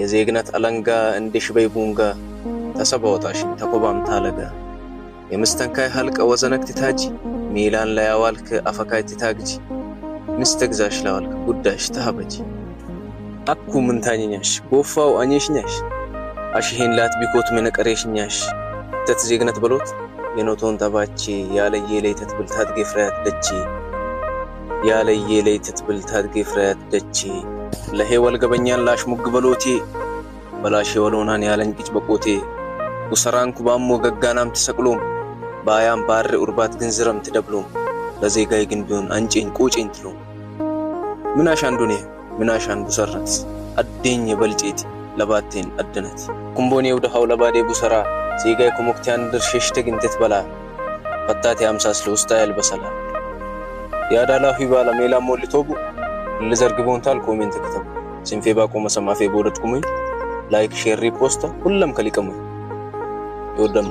የዜግነት አለንጋ እንዲሽበይ ቡንጋ ተሰባውጣሽ ተቆባም ታለጋ የምስተንካይ ሐልቀ ወዘነክት ታጂ ሚላን ላይ አዋልክ አፈካይት ታግጂ ምስተግዛሽ ላዋልክ ጉዳሽ ተሃበጂ አኩ ምንታኝኛሽ ጎፋው አኘሽኛሽ አሽሄን ላት ቢኮት መነቀሬሽኛሽ ተትዜግነት በሎት የኖቶን ተባቺ ያለየ ለይተት ብልታት ገፍራት ደቺ ያለየ ለይተት ብልታት ገፍራት ደቺ ለሄወል ገበኛን ላሽ ሙግበሎቴ በላሽ ወሎናን ያለንቂጭ በቆቴ ወሰራንኩ ባሞ ገጋናም ተሰቅሎም ባያም ባር ኡርባት ግንዝረም ተደብሎም ለዜጋይ ግን ቢሆን አንጪኝ ቆጪኝ ትሎ ምናሻን ዱኔ ምናሻን ቡሰራት አደኝ በልጬት ለባቴን አደነት ኩምቦኔ ወደ ሐውለ ባዴ ቡሰራ ዜጋይ ኮሞክቲያን ድርሽሽ ተግንተት በላ ፈታት ያምሳስ ለውስታይል በሰላ ያዳላ ሂባላ ሜላ ሞልቶቡ ለዘርግቦንታል ኮሜንት ከተቡ ሲንፌ ባቆመ ሰማፌ ቦደት ኩሙይ ላይክ ሼር ሪፖስት ሁሉም ከሊቀሙ ይወደሙ